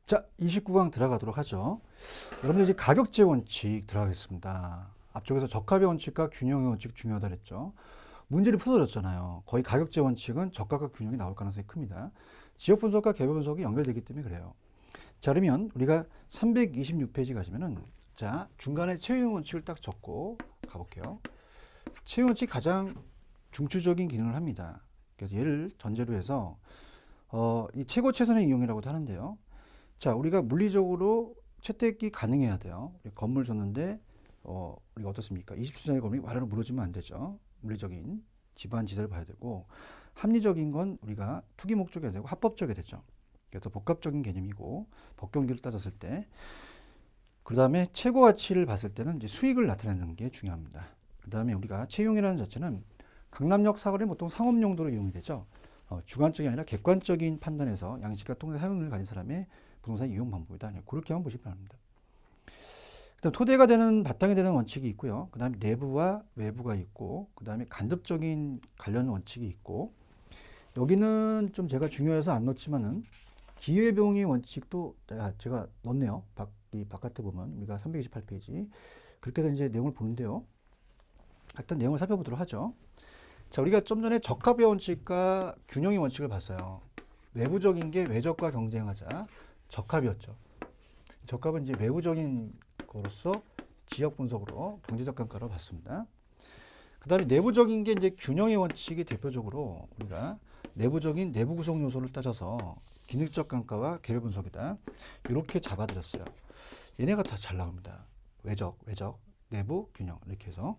자, 29강 들어가도록 하죠. 여러분들 이제 가격제 원칙 들어가겠습니다. 앞쪽에서 적합의 원칙과 균형의 원칙 중요하다 그랬죠. 문제를 풀어줬잖아요. 거의 가격제 원칙은 적합과 균형이 나올 가능성이 큽니다. 지역 분석과 개별 분석이 연결되기 때문에 그래요. 자, 그러면 우리가 326페이지 가시면은 자, 중간에 채용 원칙을 딱 적고 가볼게요. 채용 원칙 가장 중추적인 기능을 합니다. 그래서 얘를 전제로 해서 이 최고 최선의 이용이라고도 하는데요. 자, 우리가 물리적으로 채택이 가능해야 돼요. 건물 줬는데 우리가 어떻습니까? 20주짜리 건물이 와르르 무너지면 안 되죠. 물리적인 집안 지대를 봐야 되고, 합리적인 건 우리가 투기 목적이 되고 합법적이 되죠. 그래서 복합적인 개념이고, 법경기를 따졌을 때, 그 다음에 최고 가치를 봤을 때는 이제 수익을 나타내는 게 중요합니다. 그 다음에 우리가 채용이라는 자체는 강남역 사거리는 보통 상업 용도로 이용이 되죠. 주관적이 아니라 객관적인 판단에서 양식과 통계 사용을 가진 사람의 부동산 이용 방법이다. 그렇게만 보시기 바랍니다. 일단 토대가 되는 바탕이 되는 원칙이 있고요. 그 다음에 내부와 외부가 있고, 그 다음에 간접적인 관련 원칙이 있고, 여기는 좀 제가 중요해서 안 넣었지만은 기회병의 원칙도 제가 넣었네요. 이 바깥에 보면 우리가 328페이지 그렇게 해서 이제 내용을 보는데요. 일단 내용을 살펴보도록 하죠. 자, 우리가 좀 전에 적합의 원칙과 균형의 원칙을 봤어요. 외부적인 게 외적과 경쟁하자. 적합이었죠. 적합은 이제 외부적인 거로서 지역 분석으로 경제적 감가로 봤습니다. 그 다음에 내부적인 게 이제 균형의 원칙이 대표적으로 우리가 내부적인 내부 구성 요소를 따져서 기능적 감가와 개별 분석이다. 이렇게 잡아드렸어요. 얘네가 다 잘 나옵니다. 외적, 내부, 균형 이렇게 해서.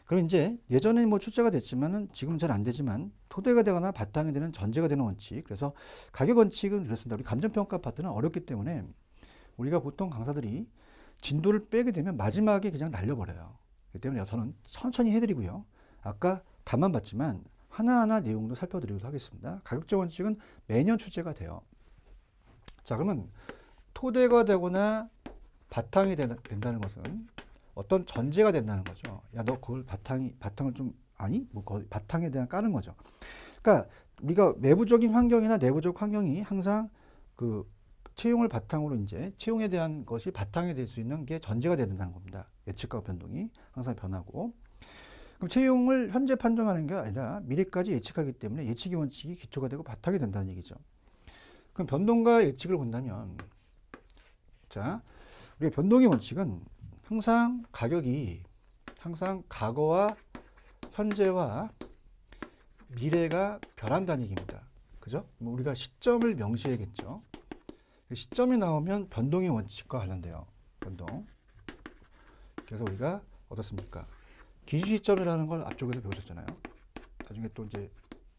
그럼 이제 예전에 뭐 출제가 됐지만은 지금은 잘 안 되지만 토대가 되거나 바탕이 되는 전제가 되는 원칙. 그래서 가격 원칙은 그렇습니다. 우리 감정평가 파트는 어렵기 때문에 우리가 보통 강사들이 진도를 빼게 되면 마지막에 그냥 날려버려요. 그렇기 때문에 저는 천천히 해드리고요. 아까 답만 봤지만 하나하나 내용도 살펴드리도록 하겠습니다. 가격제 원칙은 매년 출제가 돼요. 자, 그러면 토대가 되거나 바탕이 된다는 것은 어떤 전제가 된다는 거죠. 야, 너 그걸 바탕을 좀 아니? 뭐 바탕에 대한 까는 거죠. 그러니까 우리가 외부적인 환경이나 내부적 환경이 항상 그 채용을 바탕으로 이제 채용에 대한 것이 바탕이 될 수 있는 게 전제가 된다는 겁니다. 예측과 변동이 항상 변하고. 그럼 채용을 현재 판정하는 게 아니라 미래까지 예측하기 때문에 예측의 원칙이 기초가 되고 바탕이 된다는 얘기죠. 그럼 변동과 예측을 본다면, 자, 우리가 변동의 원칙은 항상 가격이 항상 과거와 현재와 미래가 변한다는 얘기입니다. 그죠? 뭐 우리가 시점을 명시해야겠죠. 시점이 나오면 변동의 원칙과 관련돼요. 변동. 그래서 우리가 어떻습니까? 기준 시점이라는 걸 앞쪽에서 배우셨잖아요. 나중에 또 이제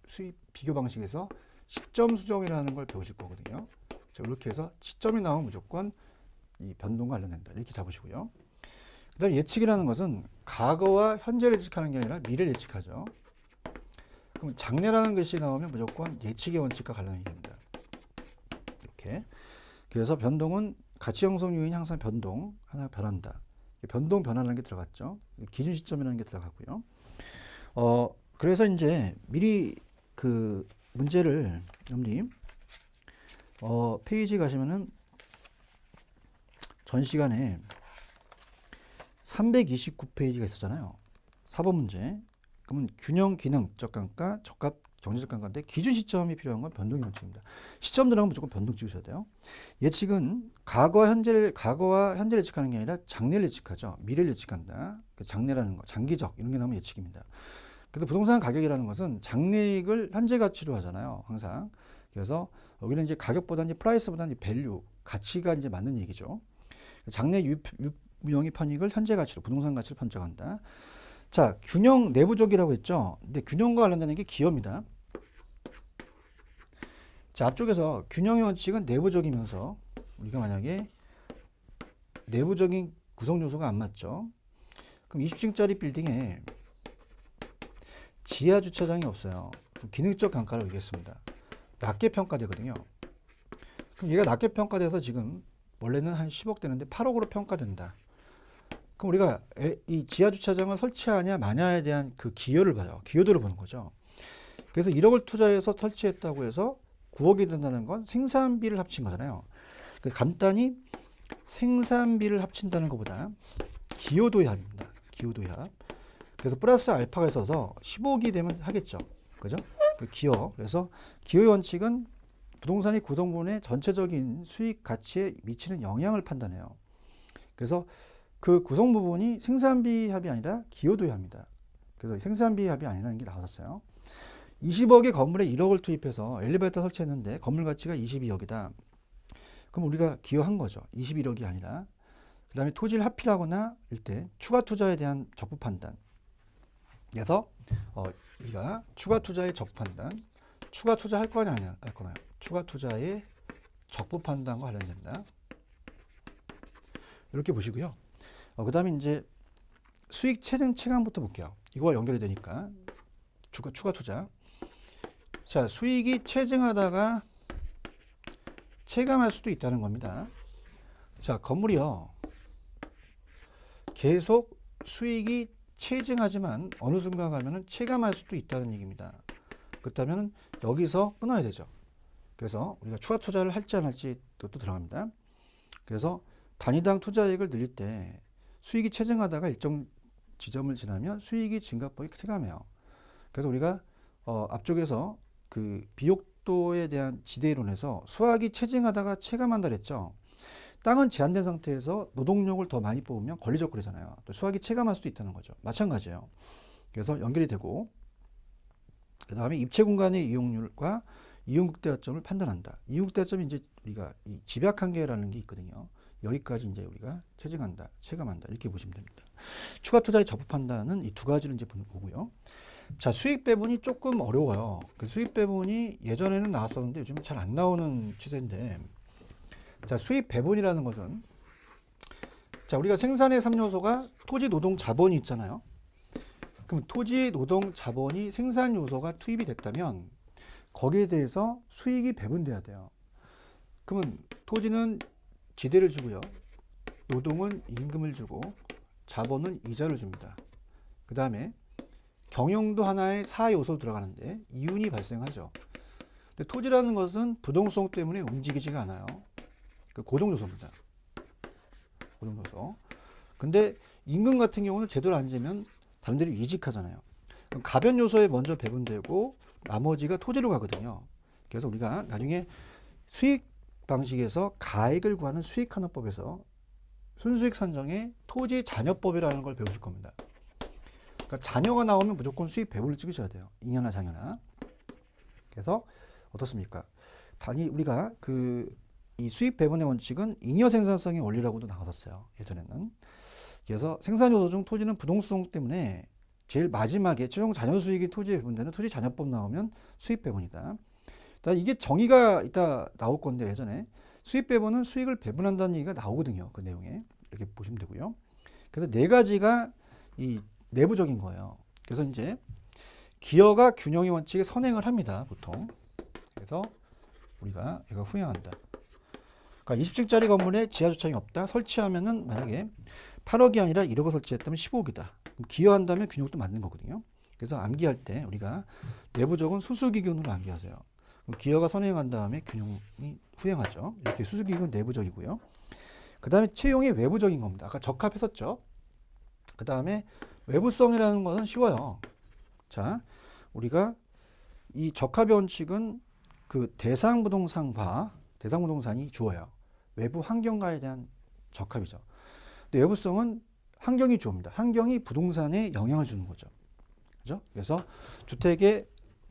수입 비교 방식에서 시점 수정이라는 걸 배우실 거거든요. 자, 이렇게 해서 시점이 나오면 무조건 이 변동과 관련된다. 이렇게 잡으시고요. 그다음에 예측이라는 것은 과거와 현재를 예측하는 게 아니라 미래를 예측하죠. 그럼 장래라는 것이 나오면 무조건 예측의 원칙과 관련이 됩니다. 이렇게. 그래서 변동은 가치 형성 요인이 항상 변동, 하나 변한다. 변동 변화라는 게 들어갔죠. 기준 시점이라는 게 들어갔고요. 그래서 이제 미리 그 문제를 여러분님 페이지 가시면은 전 시간에 329페이지가 있었잖아요. 4번 문제. 그러면 균형 기능적 감가, 적합 경제적 감가인데 기준 시점이 필요한 건 변동의 원칙입니다. 시점 들어가면 무조건 변동 찍으셔야 돼요. 예측은 과거와 현재를 예측하는 게 아니라 장래를 예측하죠. 미래를 예측한다. 그 장래라는 거, 장기적 이런 게 나오면 예측입니다. 그래서 부동산 가격이라는 것은 장래익을 현재 가치로 하잖아요. 항상. 그래서 여기는 이제 가격보다 이제 프라이스보다 이제 밸류, 가치가 이제 맞는 얘기죠. 장래 유형의 편익을 현재 가치로, 부동산 가치로 판정한다. 자, 균형 내부적이라고 했죠. 근데 균형과 관련되는 게 기여입니다. 자, 앞쪽에서 균형의 원칙은 내부적이면서 우리가 만약에 내부적인 구성 요소가 안 맞죠. 그럼 20층짜리 빌딩에 지하 주차장이 없어요. 그럼 기능적 감가를 의겠습니다. 낮게 평가되거든요. 그럼 얘가 낮게 평가돼서 지금 원래는 한 10억 되는데 8억으로 평가된다. 그럼 우리가 이 지하 주차장을 설치하냐 마냐에 대한 그 기여를 봐요. 기여도를 보는 거죠. 그래서 1억을 투자해서 설치했다고 해서 9억이 된다는 건 생산비를 합친 거잖아요. 간단히 생산비를 합친다는 것보다 기여도의 합입니다. 기여도의 합. 그래서 플러스 알파가 있어서 15기 되면 하겠죠. 그죠? 기여. 그래서 기여의 원칙은 부동산이 구성분의 전체적인 수익 가치에 미치는 영향을 판단해요. 그래서 그 구성 부분이 생산비 합이 아니라 기여도의 합입니다. 그래서 생산비 합이 아니라는 게 나왔었어요. 20억의 건물에 1억을 투입해서 엘리베이터 설치했는데 건물 가치가 22억이다. 그럼 우리가 기여한 거죠. 21억이 아니라. 그 다음에 토지를 합필하거나 일 때 추가 투자에 대한 적부 판단. 그래서 우리가 추가 투자의 적부 판단, 추가 투자할 거냐 아니냐 할 거나요? 추가 투자의 적부 판단과 관련된다. 이렇게 보시고요. 그 다음에 이제 수익 체증 체감부터 볼게요. 이거와 연결이 되니까 추가 투자. 자, 수익이 체증하다가 체감할 수도 있다는 겁니다. 자, 건물이요. 계속 수익이 체증하지만 어느 순간 가면은 체감할 수도 있다는 얘기입니다. 그렇다면 여기서 끊어야 되죠. 그래서 우리가 추가 투자를 할지 안 할지 또 들어갑니다. 그래서 단위당 투자액을 늘릴 때 수익이 체증하다가 일정 지점을 지나면 수익이 증가폭이 체감해요. 그래서 우리가 앞쪽에서 그 비옥도에 대한 지대이론에서 수확이 체증하다가 체감한다 그랬죠. 땅은 제한된 상태에서 노동력을 더 많이 뽑으면 권리적 거래잖아요. 또 수확이 체감할 수도 있다는 거죠. 마찬가지예요. 그래서 연결이 되고 그 다음에 입체 공간의 이용률과 이용극대화점을 판단한다. 이용극대화점이 이제 우리가 이 집약한계라는 게 있거든요. 여기까지 이제 우리가 체증한다, 체감한다 이렇게 보시면 됩니다. 추가 투자의 적부 판단은 이 두 가지를 이제 보고요. 자, 수익 배분이 조금 어려워요. 그 수익 배분이 예전에는 나왔었는데 요즘은 잘 안 나오는 추세인데, 자, 수익 배분이라는 것은 자, 우리가 생산의 3요소가 토지, 노동, 자본이 있잖아요. 그럼 토지, 노동, 자본이 생산 요소가 투입이 됐다면 거기에 대해서 수익이 배분돼야 돼요. 그러면 토지는 지대를 주고요. 노동은 임금을 주고 자본은 이자를 줍니다. 그 다음에 경영도 하나의 4요소 들어가는데 이윤이 발생하죠. 근데 토지라는 것은 부동성 때문에 움직이지가 않아요. 그 고정요소입니다. 고정요소. 근데 임금 같은 경우는 제대로 안 재면 다른 데로 이직하잖아요. 그럼 가변 요소에 먼저 배분되고 나머지가 토지로 가거든요. 그래서 우리가 나중에 수익 방식에서 가액을 구하는 수익환원법에서 순수익 산정에 토지 잔여법이라는 걸 배우실 겁니다. 그러니까 잔여가 나오면 무조건 수익 배분을 찍으셔야 돼요. 잉여나 장여나. 그래서 어떻습니까? 단위 우리가 이 수익 배분의 원칙은 잉여 생산성의 원리라고도 나왔었어요. 예전에는. 그래서 생산 요소 중 토지는 부동성 때문에 제일 마지막에 최종 잔여 수익이 토지에 배분되는 토지 잔여법 나오면 수익 배분이다. 이게 정의가 이따 나올 건데 예전에 수익 배분은 수익을 배분한다는 얘기가 나오거든요. 그 내용에 이렇게 보시면 되고요. 그래서 네 가지가 이 내부적인 거예요. 그래서 이제 기여가 균형의 원칙에 선행을 합니다. 보통. 그래서 우리가 얘가 후행한다. 그러니까 20층짜리 건물에 지하 주차장이 없다. 설치하면은 만약에 8억이 아니라 1억을 설치했다면 15억이다. 그럼 기여한다면 균형도 맞는 거거든요. 그래서 암기할 때 우리가 내부적인 수수기준으로 암기하세요. 그럼 기여가 선행한 다음에 균형이 후행하죠. 이렇게 수수기준 내부적이고요. 그 다음에 채용이 외부적인 겁니다. 아까 적합했었죠. 그 다음에 외부성이라는 것은 쉬워요. 자, 우리가 이 적합의 원칙은 그 대상 부동산이 주어요. 외부 환경과에 대한 적합이죠. 근데 외부성은 환경이 주어입니다. 환경이 부동산에 영향을 주는 거죠. 그죠? 그래서 주택에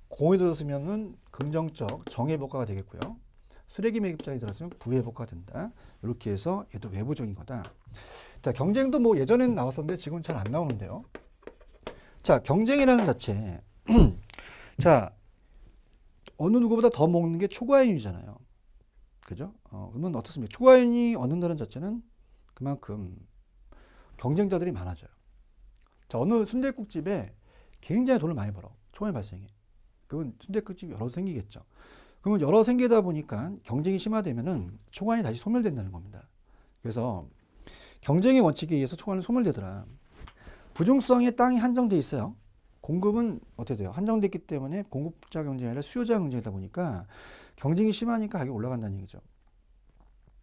공이 들었으면은 긍정적 정의 효과가 되겠고요. 쓰레기 매립장이 들었으면 부의 효과가 된다. 이렇게 해서 얘도 외부적인 거다. 자, 경쟁도 뭐 예전에는 나왔었는데 지금은 잘 안 나오는데요. 자, 경쟁이라는 자체. 자, 어느 누구보다 더 먹는 게 초과이윤이잖아요. 그죠? 그러면 어떻습니까? 초과이윤이 얻는다는 자체는 그만큼 경쟁자들이 많아져요. 자, 어느 순댓국집에 굉장히 돈을 많이 벌어. 초과이윤 발생해. 그러면 순댓국집이 여러 생기겠죠. 그러면 여러 생기다 보니까 경쟁이 심화되면은 초과이윤이 다시 소멸된다는 겁니다. 그래서 경쟁의 원칙에 의해서 초과이윤은 소멸되더라. 부중성의 땅이 한정돼 있어요. 공급은 어떻게 돼요? 한정됐기 때문에 공급자 경쟁이 아니라 수요자 경쟁이다 보니까 경쟁이 심하니까 가격이 올라간다는 얘기죠.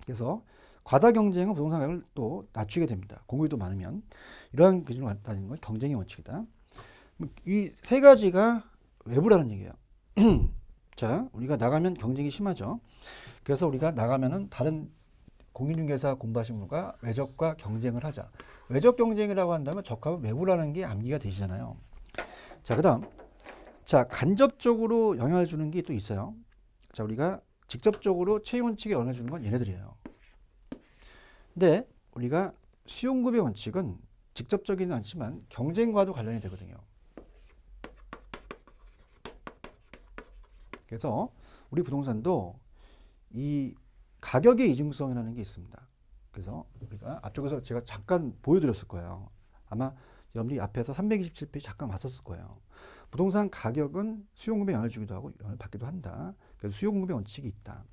그래서 과다 경쟁은 부동산 가격을 또 낮추게 됩니다. 공급이 많으면. 이러한 기준으로 따지는 건 경쟁의 원칙이다. 이 세 가지가 외부라는 얘기예요. 자, 우리가 나가면 경쟁이 심하죠. 그래서 우리가 나가면은 다른 공인중개사 공부하신 분과 외적과 경쟁을 하자. 외적 경쟁이라고 한다면 적합은 외부라는 게 암기가 되시잖아요. 자, 그다음, 자, 간접적으로 영향을 주는 게 또 있어요. 자, 우리가 직접적으로 채용 원칙에 영향을 주는 건 얘네들이에요. 근데 우리가 수용급의 원칙은 직접적이진 않지만 경쟁과도 관련이 되거든요. 그래서 우리 부동산도 이 가격의 이중성이라는 게 있습니다. 그래서 우리가 앞쪽에서 제가 잠깐 보여드렸을 거예요. 아마 여러분들이 앞에서 327페이지 잠깐 봤었을 거예요. 부동산 가격은 수요금에 영향을 주기도 하고 영향을 받기도 한다. 그래서 수요금의 원칙이 있다.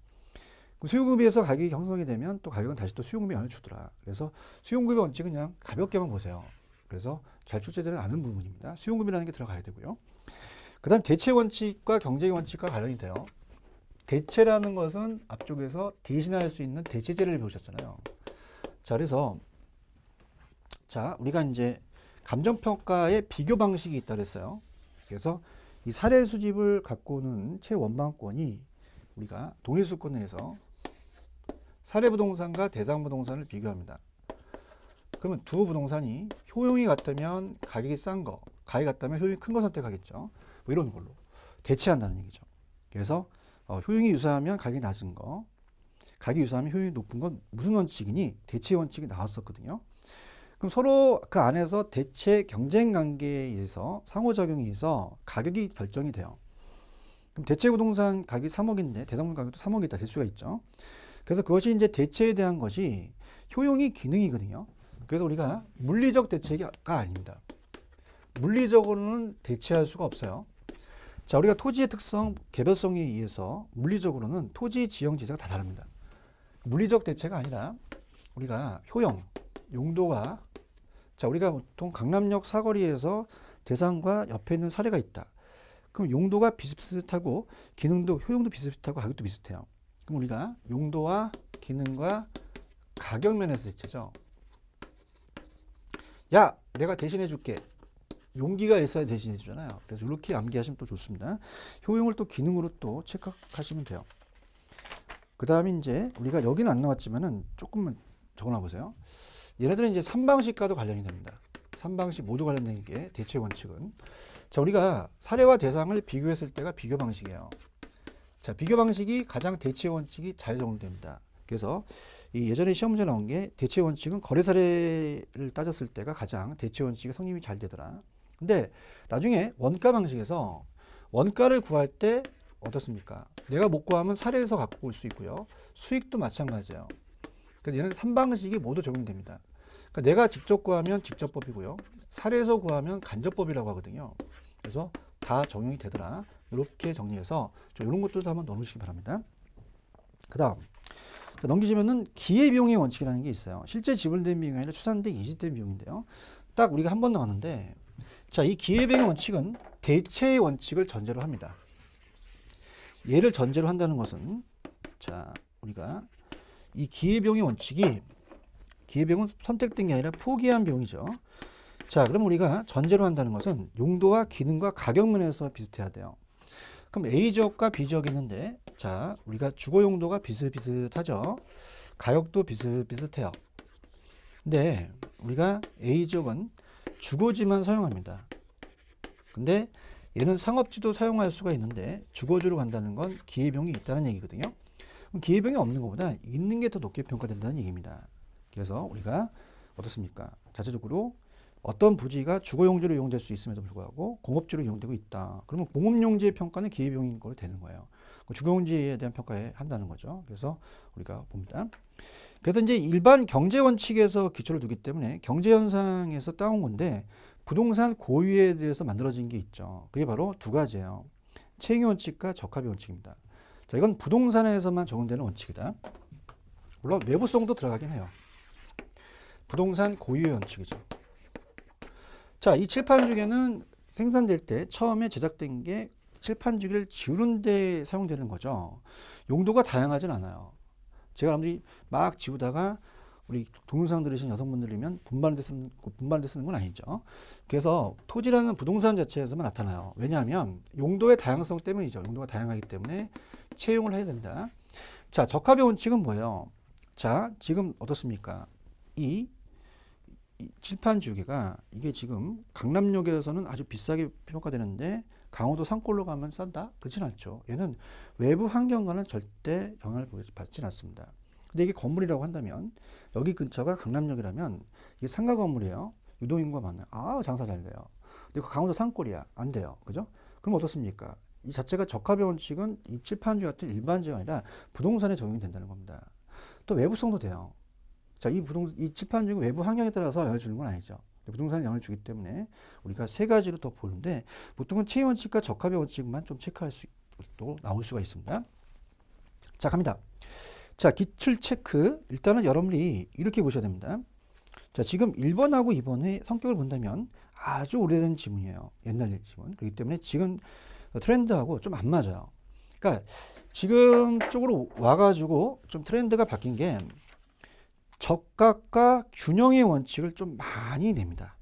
수요금에서 가격이 형성이 되면 또 가격은 다시 또 수요금에 영향을 주더라. 그래서 수요금의 원칙은 그냥 가볍게만 보세요. 그래서 잘 출제되는 않은 부분입니다. 수요금이라는 게 들어가야 되고요. 그 다음 대체 원칙과 경쟁 원칙과 관련이 돼요. 대체라는 것은 앞쪽에서 대신할 수 있는 대체제를 배우셨잖아요. 자, 그래서 자, 우리가 이제 감정평가의 비교 방식이 있다 그랬어요. 그래서 이 사례 수집을 갖고 오는 최원방권이 우리가 동일수권 내에서 사례 부동산과 대상 부동산을 비교합니다. 그러면 두 부동산이 효용이 같으면 가격이 싼 거, 가격이 같다면 효용이 큰 거 선택하겠죠. 뭐 이런 걸로 대체한다는 얘기죠. 그래서 효용이 유사하면 가격이 낮은 거, 가격이 유사하면 효용이 높은 건 무슨 원칙이니? 대체 원칙이 나왔었거든요. 그럼 서로 그 안에서 대체 경쟁 관계에 의해서 상호작용에 의해서 가격이 결정이 돼요. 그럼 대체 부동산 가격이 3억인데 대상 부동산 가격도 3억이 있다 될 수가 있죠. 그래서 그것이 이제 대체에 대한 것이 효용이 기능이거든요. 그래서 우리가 물리적 대체가 아닙니다. 물리적으로는 대체할 수가 없어요. 자, 우리가 토지의 특성, 개별성에 의해서 물리적으로는 토지, 지형, 지세가 다 다릅니다. 물리적 대체가 아니라 우리가 효용, 용도가 자, 우리가 보통 강남역 사거리에서 대상과 옆에 있는 사례가 있다. 그럼 용도가 비슷비슷하고 기능도 효용도 비슷비슷하고 가격도 비슷해요. 그럼 우리가 용도와 기능과 가격 면에서 대체죠. 야, 내가 대신해 줄게. 용기가 있어야 대신해 주잖아요. 그래서 이렇게 암기하시면 또 좋습니다. 효용을 또 기능으로 또 체크하시면 돼요. 그 다음에 이제 우리가 여기는 안 나왔지만은 조금만 적어놔 보세요. 얘네들은 이제 3방식과도 관련이 됩니다. 3방식 모두 관련된 게 대체 원칙은. 자, 우리가 사례와 대상을 비교했을 때가 비교 방식이에요. 자, 비교 방식이 가장 대체 원칙이 잘 적용됩니다. 그래서 이 예전에 시험 문제 나온 게 대체 원칙은 거래 사례를 따졌을 때가 가장 대체 원칙의 성립이 잘 되더라. 근데 나중에 원가 방식에서 원가를 구할 때 어떻습니까? 내가 못 구하면 사례에서 갖고 올 수 있고요. 수익도 마찬가지예요. 그래서 얘는 3방식이 모두 적용됩니다. 그러니까 내가 직접 구하면 직접법이고요. 사례에서 구하면 간접법이라고 하거든요. 그래서 다 적용이 되더라. 이렇게 정리해서 이런 것들도 한번 넣어주시기 바랍니다. 그 다음 넘기시면은 기회비용의 원칙이라는 게 있어요. 실제 지불된 비용이 아니라 추산된 예시된 비용인데요. 딱 우리가 한 번 나왔는데 자, 이 기회비용의 원칙은 대체의 원칙을 전제로 합니다. 얘를 전제로 한다는 것은 자, 우리가 이 기회비용의 원칙이 기회비용은 선택된 게 아니라 포기한 비용이죠. 자, 그럼 우리가 전제로 한다는 것은 용도와 기능과 가격 면에서 비슷해야 돼요. 그럼 A지역과 B지역이 있는데 자, 우리가 주거 용도가 비슷비슷하죠. 가격도 비슷비슷해요. 근데 우리가 A지역은 주거지만 사용합니다. 근데 얘는 상업지도 사용할 수가 있는데 주거지로 간다는 건 기회비용이 있다는 얘기거든요. 그럼 기회비용이 없는 것보다 있는 게 더 높게 평가된다는 얘기입니다. 그래서 우리가 어떻습니까? 자체적으로 어떤 부지가 주거용지로 이용될 수 있음에도 불구하고 공업지로 이용되고 있다. 그러면 공업용지의 평가는 기회비용인 걸로 되는 거예요. 주거용지에 대한 평가에 한다는 거죠. 그래서 우리가 봅니다. 그래서 이제 일반 경제 원칙에서 기초를 두기 때문에 경제 현상에서 따온 건데 부동산 고유에 대해서 만들어진 게 있죠. 그게 바로 두 가지예요. 채용 원칙과 적합의 원칙입니다. 자, 이건 부동산에서만 적용되는 원칙이다. 물론 외부성도 들어가긴 해요. 부동산 고유의 원칙이죠. 자, 이 칠판 주기는 생산될 때 처음에 제작된 게 칠판 주기를 지우는 데 사용되는 거죠. 용도가 다양하진 않아요. 제가 여러분들이 막 지우다가 우리 동영상 들으신 여성분들이면 분발한테 쓰는 건 아니죠. 그래서 토지라는 부동산 자체에서만 나타나요. 왜냐하면 용도의 다양성 때문이죠. 용도가 다양하기 때문에 채용을 해야 된다. 자, 적합의 원칙은 뭐예요? 자, 지금 어떻습니까? 이 칠판 지우개가 이게 지금 강남역에서는 아주 비싸게 평가되는데 강원도 산골로 가면 싼다? 그렇진 않죠. 얘는 외부 환경과는 절대 영향을 받지는 않습니다. 근데 이게 건물이라고 한다면 여기 근처가 강남역이라면 이게 상가 건물이에요. 유동인구가 많아요. 아, 장사 잘 돼요. 근데 강원도 산골이야. 안 돼요. 그죠? 그럼 어떻습니까? 이 자체가 적합의 원칙은 이 칠판지 같은 일반지가 아니라 부동산에 적용이 된다는 겁니다. 또 외부성도 돼요. 자, 이 칠판지 외부 환경에 따라서 영향을 주는 건 아니죠. 부동산에 영향을 주기 때문에 우리가 세 가지로 더 보는데 보통은 채용 원칙과 적합의 원칙만 좀 체크할 수 있도록 나올 수가 있습니다. 자, 갑니다. 자, 기출 체크. 일단은 여러분이 이렇게 보셔야 됩니다. 자, 지금 1번하고 2번의 성격을 본다면 아주 오래된 지문이에요. 옛날 지문. 그렇기 때문에 지금 트렌드하고 좀 안 맞아요. 그러니까 지금 쪽으로 와가지고 좀 트렌드가 바뀐 게 적합과 균형의 원칙을 좀 많이 냅니다.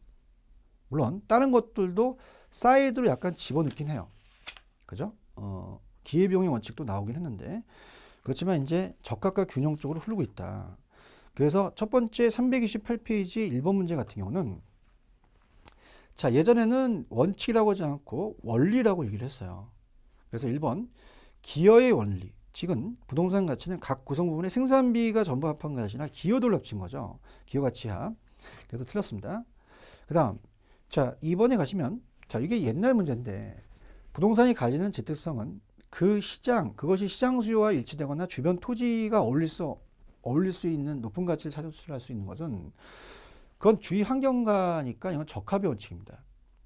물론 다른 것들도 사이드로 약간 집어넣긴 해요. 그죠? 기회비용의 원칙도 나오긴 했는데 그렇지만 이제 적합과 균형 쪽으로 흐르고 있다. 그래서 첫 번째 328페이지 1번 문제 같은 경우는 자, 예전에는 원칙이라고 하지 않고 원리라고 얘기를 했어요. 그래서 1번 기여의 원리. 지금 부동산 가치는 각 구성 부분의 생산비가 전부 합한 것이 아니라 기여도를 합친 거죠. 기여 가치 합. 그래서 틀렸습니다. 그 다음 자, 2번에 가시면 자, 이게 옛날 문제인데 부동산이 가지는 재특성은 그 시장, 그것이 시장 수요와 일치되거나 주변 토지가 어울릴 수 있는 높은 가치를 찾을 수 있는 것은 그건 주위 환경가니까 이건 적합의 원칙입니다.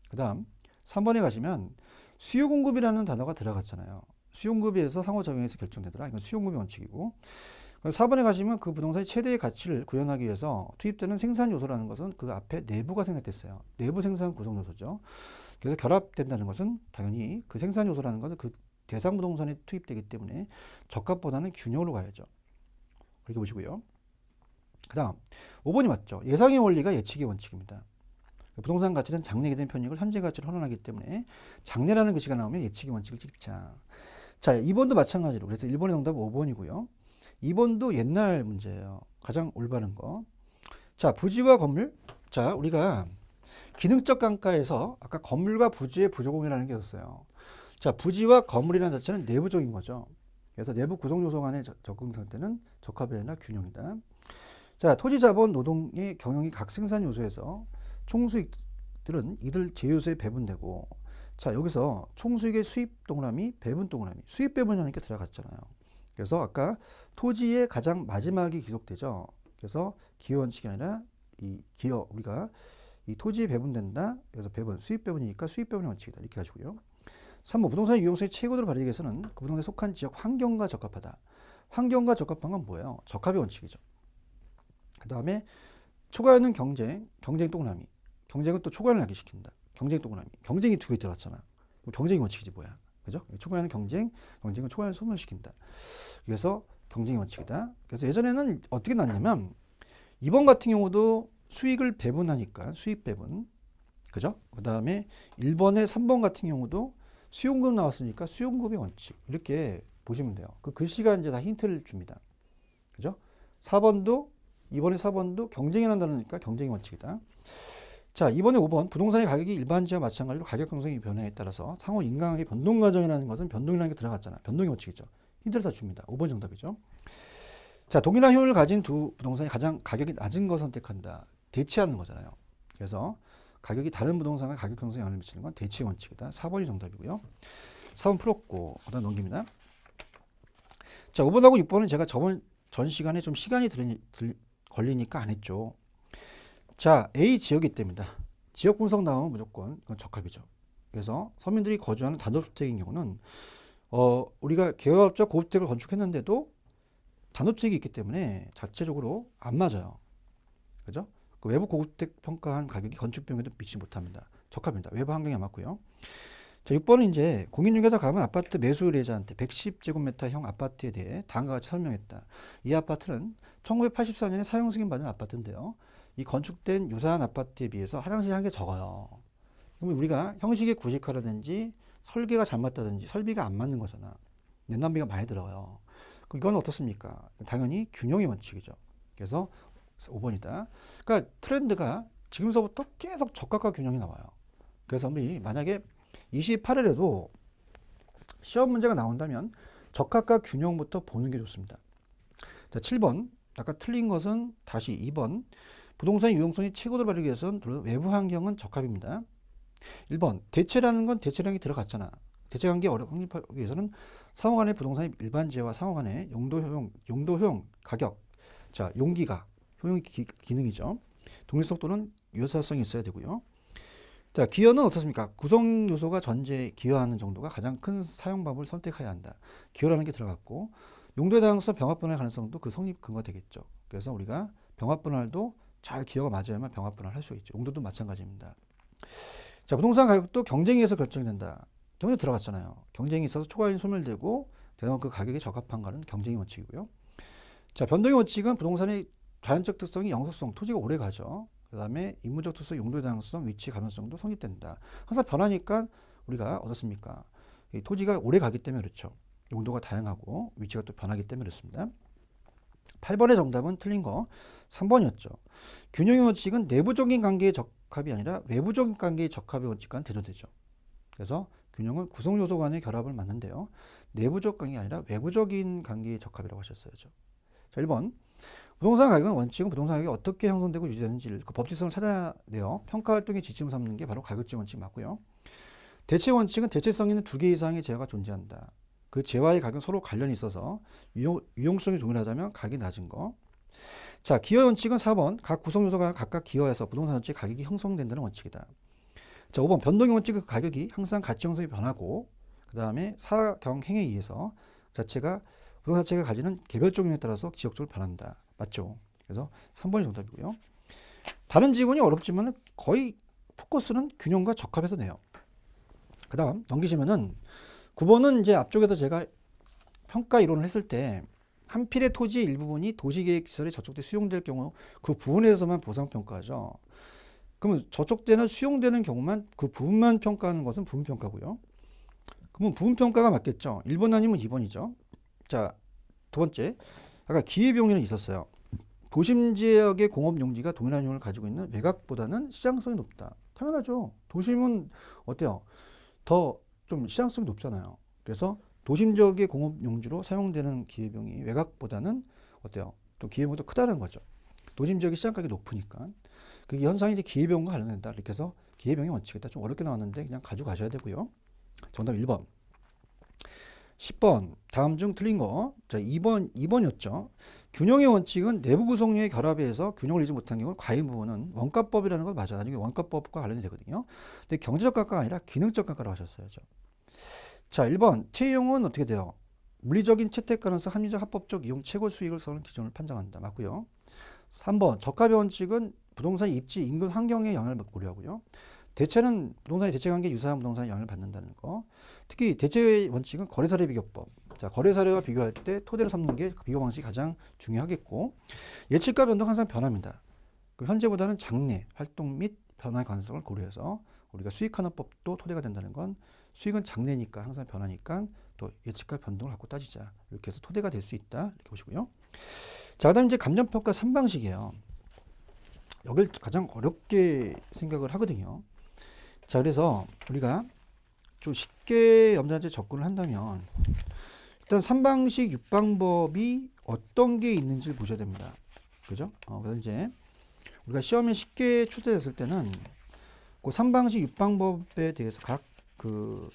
그 다음 3번에 가시면 수요 공급이라는 단어가 들어갔잖아요. 수요 공급에서 상호작용에서 결정되더라. 이건 수요 공급의 원칙이고 4번에 가시면 그 부동산의 최대의 가치를 구현하기 위해서 투입되는 생산 요소라는 것은 그 앞에 내부가 생각됐어요. 내부 생산 구성 요소죠. 그래서 결합된다는 것은 당연히 그 생산 요소라는 것은 그 대상 부동산에 투입되기 때문에 적합보다는 균형으로 가야죠. 그렇게 보시고요. 그 다음 5번이 맞죠. 예상의 원리가 예측의 원칙입니다. 부동산 가치는 장래에 대한 편익을 현재 가치로 환원하기 때문에 장래라는 글씨가 나오면 예측의 원칙을 찍자. 자, 2번도 마찬가지로 그래서 1번의 정답은 5번이고요. 2번도 옛날 문제예요. 가장 올바른 거. 자, 부지와 건물. 자, 우리가 기능적 감가에서 아까 건물과 부지의 부조공이라는 게 있었어요. 자, 부지와 건물이라는 자체는 내부적인 거죠. 그래서 내부 구성 요소 간의 적응 상태는 적합이 아니라 균형이다. 자, 토지, 자본, 노동의 경영이 각 생산 요소에서 총수익들은 이들 제요소에 배분되고 자, 여기서 총수익의 수입 동그라미, 배분 동그라미, 수입 배분이라는 게 들어갔잖아요. 그래서 아까 토지의 가장 마지막이 기록되죠. 그래서 기여 원칙이 아니라 이 기여 우리가 이 토지에 배분된다. 그래서 배분, 수입 배분이니까 수입 배분의 원칙이다. 이렇게 하시고요. 3번 부동산의 유용성이 최고도를 발휘하기 위해서는 그 부동산에 속한 지역 환경과 적합하다. 환경과 적합한 건 뭐예요? 적합의 원칙이죠. 그 다음에 초과하는 경쟁 동그라미. 경쟁은 또 초과를 나게 시킨다. 경쟁 동그라미. 경쟁이 두 개 들어갔잖아. 경쟁이 원칙이지 뭐야. 그죠? 초과하는 경쟁은 초과를 소멸시킨다. 그래서 경쟁의 원칙이다. 그래서 예전에는 어떻게 났냐면 2번 같은 경우도 수익을 배분하니까 수익 배분. 그죠? 그 다음에 1번에 3번 같은 경우도 수용급 나왔으니까 수용급의 원칙. 이렇게 보시면 돼요. 그 글씨가 이제 다 힌트를 줍니다. 그죠? 4번도, 이번에 4번도 경쟁이 난다니까 경쟁의 원칙이다. 자, 이번에 5번. 부동산의 가격이 일반지와 마찬가지로 가격 형성의 변화에 따라서 상호 인과관계 변동 과정이라는 것은 변동이라는 게 들어갔잖아. 변동의 원칙이죠. 힌트를 다 줍니다. 5번 정답이죠. 자, 동일한 효율을 가진 두 부동산이 가장 가격이 낮은 것을 선택한다. 대치하는 거잖아요. 그래서 가격이 다른 부동산과 가격 형성에 영향을 미치는 건 대치의 원칙이다. 4번이 정답이고요. 4번 풀었고 그다음 넘깁니다. 자, 5번하고 6번은 제가 전 시간에 좀 시간이 걸리니까 안 했죠. 자, A 지역이 있답니다. 지역 분석 나오면 무조건 그건 적합이죠. 그래서 서민들이 거주하는 단독주택인 경우는 우리가 개업자 고주택을 건축했는데도 단독주택이 있기 때문에 자체적으로 안 맞아요. 그죠? 그 외부 고주택 평가한 가격이 건축 비용에도 미치지 못합니다. 적합입니다. 외부 환경이 안 맞고요. 자, 6번은 이제 공인중개사 가면 아파트 매수 의뢰자한테 110제곱미터형 아파트에 대해 다음과 같이 설명했다. 이 아파트는 1984년에 사용 승인받은 아파트인데요. 이 건축된 유사한 아파트에 비해서 화장실이 한 개 적어요. 그러면 우리가 형식의 구식화라든지 설계가 잘못다든지 설비가 안 맞는 거잖아. 내난비가 많이 들어가요. 그럼 이건 어떻습니까? 당연히 균형의 원칙이죠. 그래서 5번이다. 그러니까 트렌드가 지금서부터 계속 적합과 균형이 나와요. 그래서 우리 만약에 28일에도 시험 문제가 나온다면 적합과 균형부터 보는 게 좋습니다. 자, 7번. 아까 틀린 것은 다시 2번. 부동산의 유용성이 최고로 발휘하기 위해서는 외부 환경은 적합입니다. 1번. 대체라는 건 대체량이 들어갔잖아. 대체 관계 확립하기 위해서는 상호 간의 부동산의 일반재와 상호 간의 용도 효용, 가격. 자, 용기가 효용 기능이죠. 동일성 또는 유사성이 있어야 되고요. 자, 기여는 어떻습니까? 구성 요소가 전제에 기여하는 정도가 가장 큰 사용법을 선택해야 한다. 기여라는 게 들어갔고, 용도의 다양성, 병합 분할 가능성도 그 성립 근거가 되겠죠. 그래서 우리가 병합 분할도 잘 기여가 맞아야만 병합 분할 할 수 있죠. 용도도 마찬가지입니다. 자, 부동산 가격도 경쟁에 의해서 결정된다. 경쟁 들어갔잖아요. 경쟁이 있어서 초과인 소멸되고, 대단한 그 가격에 적합한가는 경쟁의 원칙이고요. 자, 변동의 원칙은 부동산의 자연적 특성이 영속성, 토지가 오래 가죠. 그 다음에 인문적 특성, 용도의 다양성, 위치 가능성도 성립된다. 항상 변하니까 우리가 어떻습니까? 이 토지가 오래 가기 때문에 그렇죠. 용도가 다양하고 위치가 또 변하기 때문에 그렇습니다. 8번의 정답은 틀린 거 3번이었죠. 균형의 원칙은 내부적인 관계의 적합이 아니라 외부적인 관계의 적합의 원칙과는 대조되죠. 그래서 균형은 구성 요소 간의 결합을 맞는데요. 내부적 관계가 아니라 외부적인 관계의 적합이라고 하셨어야죠. 자, 1번. 부동산 가격은 원칙은 부동산 가격이 어떻게 형성되고 유지되는지를 그 법칙성을 찾아내어 평가 활동의 지침을 삼는 게 바로 가격제 원칙 맞고요. 대체 원칙은 대체성 있는 두 개 이상의 재화가 존재한다. 그 재화의 가격은 서로 관련이 있어서 유용성이 동일하다면 가격이 낮은 거. 자, 기여 원칙은 4번. 각 구성 요소가 각각 기여해서 부동산 전체 가격이 형성된다는 원칙이다. 자, 5번. 변동의 원칙은 그 가격이 항상 가치 형성이 변하고 그 다음에 사경행에 의해서 부동산 자체가 가지는 개별적 요인에 따라서 지역적으로 변한다. 맞죠? 그래서 3번이 정답이고요. 다른 지문이 어렵지만 거의 포커스는 균형과 적합해서 내요. 그 다음 넘기시면은 9번은 이제 앞쪽에서 제가 평가 이론을 했을 때 한 필의 토지의 일부분이 도시계획시설에 저촉돼 수용될 경우 그 부분에서만 보상평가하죠. 그러면 저촉되는 수용되는 경우만 그 부분만 평가하는 것은 부분평가고요. 그러면 부분평가가 맞겠죠. 1번 아니면 2번이죠. 자, 두 번째. 아까 기회비용이는 있었어요. 도심 지역의 공업 용지가 동일한 용을 가지고 있는 외곽보다는 시장성이 높다. 당연하죠. 도심은 어때요? 더 좀 시장성이 높잖아요. 그래서 도심 지역의 공업 용지로 사용되는 기회비용이 외곽보다는 어때요? 또 기회비용이 더 크다는 거죠. 도심 지역의 시장 가격이 높으니까. 그게 현상이 이제 기회비용과 관련된다. 이렇게 해서 기회비용의 원칙이다. 좀 어렵게 나왔는데 그냥 가지고 가셔야 되고요. 정답 1번. 10번 다음 중 틀린 거. 자, 2번이었죠. 균형의 원칙은 내부 구성료의 결합에 의해서 균형을 이루지 못한 경우 과잉 부분은 원가법이라는 걸 맞아. 나중에 원가법과 관련이 되거든요. 근데 경제적 가가가 아니라 기능적 가가라고 하셨어야죠. 자, 1번 채용은 어떻게 돼요? 물리적인 채택 가능성, 합리적 합법적 이용 최고 수익을 서는 기준을 판정한다. 맞고요. 3번 적합의 원칙은 부동산 입지 인근 환경에 영향을 고려하고요. 대체는 부동산의 대체 관계 유사한 부동산에 영향을 받는다는 거. 특히 대체 원칙은 거래사례 비교법. 자, 거래사례와 비교할 때 토대로 삼는 게 비교 방식이 가장 중요하겠고, 예측과 변동 항상 변합니다. 그 현재보다는 장래, 활동 및 변화의 가능성을 고려해서 우리가 수익하는 법도 토대가 된다는 건 수익은 장래니까 항상 변하니까 또 예측과 변동을 갖고 따지자. 이렇게 해서 토대가 될 수 있다. 이렇게 보시고요. 자, 그다음 이제 감정평가 3방식이에요. 여길 가장 어렵게 생각을 하거든요. 자, 그래서 우리가 좀 쉽게 여러분들한테 접근을 한다면 일단 3방식 6방법이 어떤 게 있는지를 보셔야 됩니다. 그죠? 그래서 이제 우리가 시험에 쉽게 출제됐을 때는 그 3방식 6방법에 대해서 각 그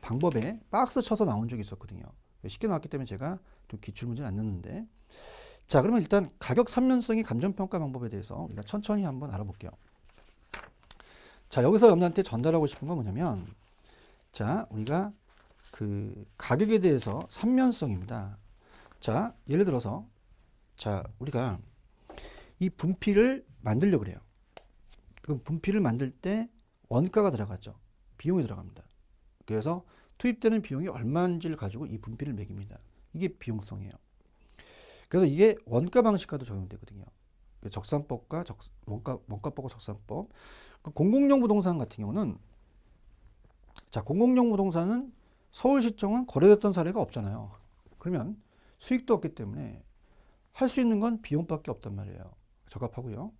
방법에 박스 쳐서 나온 적이 있었거든요. 쉽게 나왔기 때문에 제가 좀 기출문제는 안 넣는데, 자, 그러면 일단 가격 3면성의 감정평가 방법에 대해서 우리가 천천히 한번 알아볼게요. 자, 여기서 여러분한테 전달하고 싶은 건 뭐냐면, 자, 우리가 그 가격에 대해서 3면성입니다. 자, 예를 들어서, 자, 우리가 이 분필을 만들려고 그래요. 그 분필을 만들 때 원가가 들어가죠. 비용이 들어갑니다. 그래서 투입되는 비용이 얼마인지를 가지고 이 분필을 매깁니다. 이게 비용성이에요. 그래서 이게 원가 방식과도 적용되거든요. 적산법과 원가법과 적산법. 공공용 부동산 같은 경우는, 자, 공공용 부동산은 서울시청은 거래됐던 사례가 없잖아요. 그러면 수익도 없기 때문에 할 수 있는 건 비용밖에 없단 말이에요. 적합하고요.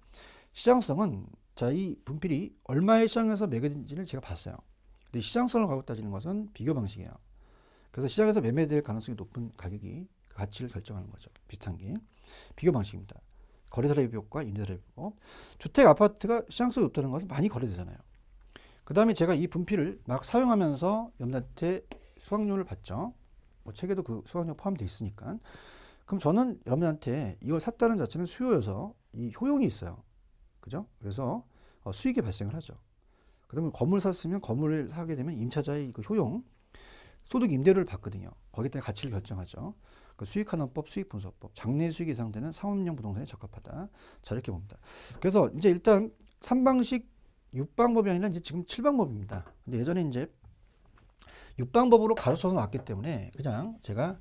시장성은, 자, 이 분필이 얼마의 시장에서 매겨진지를 제가 봤어요. 근데 시장성을 가지고 따지는 것은 비교 방식이에요. 그래서 시장에서 매매될 가능성이 높은 가격이 가치를 결정하는 거죠. 비슷한 게 비교 방식입니다. 거래사례 비용과 임대사례 비용. 주택 아파트가 시장성이 높다는 것은 많이 거래되잖아요. 그 다음에 제가 이 분필을 막 사용하면서 여러분한테 수강료를 받죠. 뭐 책에도 그 수강료 포함되어 있으니까. 그럼 저는 여러분한테 이걸 샀다는 자체는 수요여서 이 효용이 있어요. 그죠? 그래서 수익이 발생을 하죠. 그 다음에 건물 샀으면 건물을 사게 되면 임차자의 그 효용, 소득 임대료를 받거든요. 거기에 따라 가치를 결정하죠. 그 수익환원법, 수익분석법, 장래 수익이 예상되는 상업용 부동산에 적합하다. 자, 이렇게 봅니다. 그래서 이제 일단 3방식 6방법이 아니라 이제 지금 7방법입니다. 근데 예전에 이제 6방법으로 가르쳐서 나왔기 때문에 그냥 제가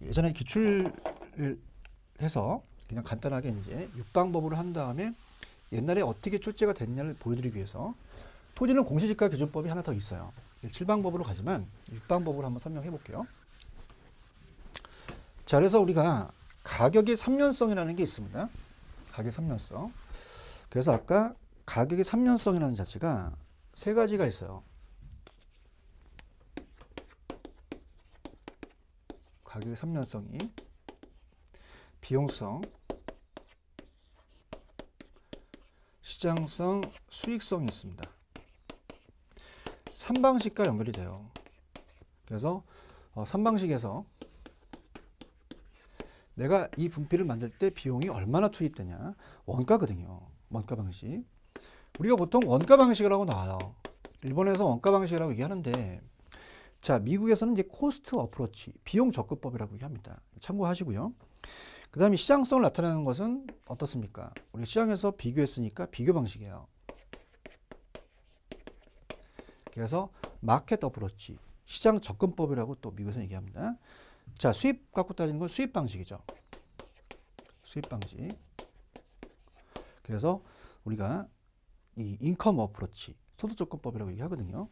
예전에 기출을 해서 그냥 간단하게 이제 6방법으로 한 다음에 옛날에 어떻게 출제가 됐냐를 보여드리기 위해서 토지는 공시지가 기준법이 하나 더 있어요. 7방법으로 가지만 6방법으로 한번 설명해 볼게요. 자, 그래서 우리가 가격의 3년성이라는 게 있습니다. 가격 3년성. 그래서 아까 가격의 3년성이라는 자체가 세 가지가 있어요. 가격의 3년성이 비용성, 시장성, 수익성이 있습니다. 3방식과 연결이 돼요. 그래서 3방식에서 내가 이 분필을 만들 때 비용이 얼마나 투입되냐, 원가거든요. 원가 방식. 우리가 보통 원가 방식이라고 나와요. 일본에서 원가 방식이라고 얘기하는데, 자, 미국에서는 이제 코스트 어프로치, 비용 접근법이라고 얘기합니다. 참고하시고요. 그 다음에 시장성을 나타내는 것은 어떻습니까? 우리 시장에서 비교했으니까 비교 방식이에요. 그래서 마켓 어프로치, 시장 접근법이라고 또 미국에서 얘기합니다. 자, 수입 갖고 따지는 건 수입 방식이죠. 수입 방식. 그래서 우리가 이 인컴 어프로치, 소득 접근법이라고 얘기하거든요.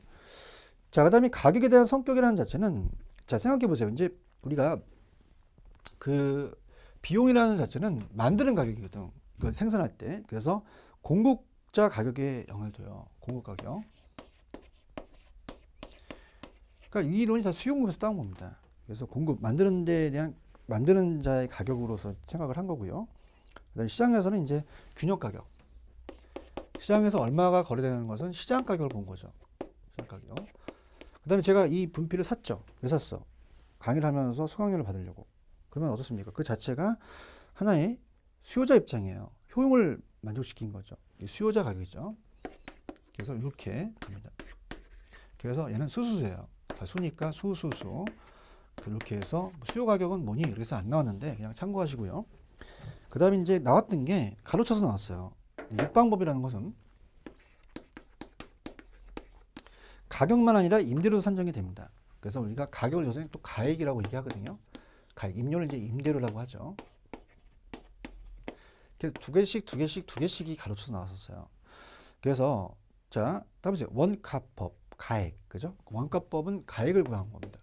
자, 그 다음에 가격에 대한 성격이라는 자체는, 자, 생각해 보세요. 이제 우리가 그 비용이라는 자체는 만드는 가격이거든. 이걸 생산할 때. 그래서 공급자 가격에 영향을 줘요. 공급 가격. 그러니까 이 이론이 다 수요공급에서 따온 겁니다. 그래서 공급, 만드는 데에 대한, 만드는 자의 가격으로서 생각을 한 거고요. 그다음에 시장에서는 이제 균형 가격. 시장에서 얼마가 거래되는 것은 시장 가격을 본 거죠. 시장 가격. 그 다음에 제가 이 분필을 샀죠. 왜 샀어? 강의를 하면서 수강료를 받으려고. 그러면 어떻습니까? 그 자체가 하나의 수요자 입장이에요. 효용을 만족시킨 거죠. 수요자 가격이죠. 그래서 이렇게 됩니다. 그래서 얘는 수수수예요. 수니까 수수수. 그렇게 해서 수요 가격은 뭐니? 이렇게 해서 안 나왔는데 그냥 참고하시고요. 그 다음에 이제 나왔던 게 가로쳐서 나왔어요. 6방법이라는 것은 가격만 아니라 임대료도 산정이 됩니다. 그래서 우리가 가격을 요새 또 가액이라고 얘기하거든요. 가액, 임료를 이제 임대료라고 하죠. 그래서 두 개씩이 가로쳐서 나왔었어요. 그래서 자, 다음 보세요. 원가법, 가액, 그죠? 원가법은 가액을 구하는 겁니다.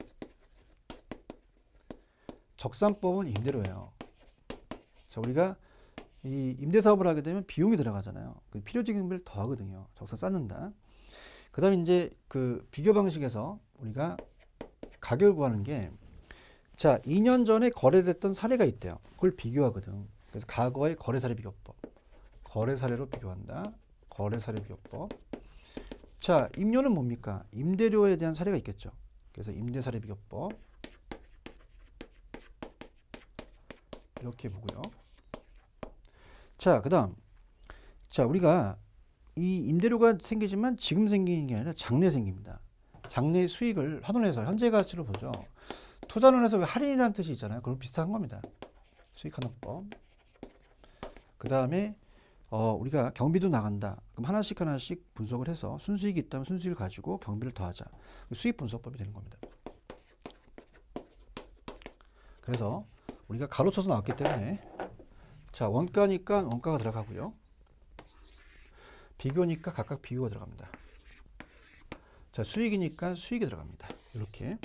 적산법은 임대료예요. 자, 우리가 이 임대사업을 하게 되면 비용이 들어가잖아요. 그 필요지급을 더하거든요. 적산 쌓는다. 그 다음에 이제 그 비교 방식에서 우리가 가격을 구하는 게, 자, 2년 전에 거래됐던 사례가 있대요. 그걸 비교하거든. 그래서 과거의 거래사례 비교법. 거래사례로 비교한다. 거래사례 비교법. 자, 임료는 뭡니까? 임대료에 대한 사례가 있겠죠. 그래서 임대사례 비교법. 이렇게 보고요. 자, 그 다음. 자, 우리가 이 임대료가 생기지만 지금 생기는 게 아니라 장래 생깁니다. 장래 수익을 환원해서 현재 가치로 보죠. 투자를 해서 할인이라는 뜻이 있잖아요. 그럼 비슷한 겁니다. 수익환원법. 그 다음에 우리가 경비도 나간다. 그럼 하나씩 하나씩 분석을 해서 순수익이 있다면 순수익을 가지고 경비를 더하자. 수익 분석법이 되는 겁니다. 그래서 우리가 가로쳐서 나왔기 때문에 자, 원가니까 원가가 들어가고요. 비교니까 각각 비교가 들어갑니다. 자, 수익이니까 수익이 들어갑니다. 이렇게.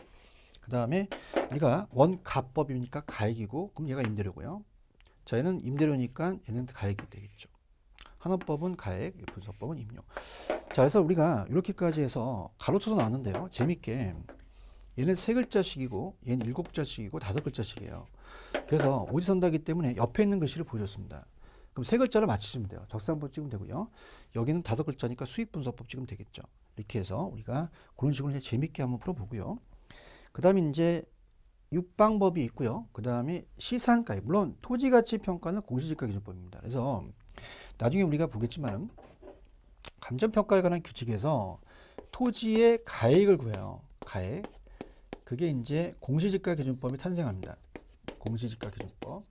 그 다음에 우리가 원가법이니까 가액이고, 그럼 얘가 임대료고요. 자, 얘는 임대료니까 얘는 가액이 되겠죠. 한원법은 가액, 분석법은 임료. 자, 그래서 우리가 이렇게까지 해서 가로쳐서 나왔는데요. 재밌게 얘는 3글자씩이고 얘는 7글자씩이고 5글자씩이에요. 그래서 오지선다기 때문에 옆에 있는 글씨를 보여줬습니다. 그럼 3글자를 맞추시면 돼요. 적산법 찍으면 되고요. 여기는 5글자니까 수익분석법 찍으면 되겠죠. 이렇게 해서 우리가 그런 식으로 이제 재밌게 한번 풀어보고요. 그 다음에 이제 육방법이 있고요. 그 다음에 시산가액. 물론 토지가치 평가는 공시지가기준법입니다. 그래서 나중에 우리가 보겠지만은 감정평가에 관한 규칙에서 토지의 가액을 구해요. 가액. 그게 이제 공시지가기준법이 탄생합니다. 공시지가기준법.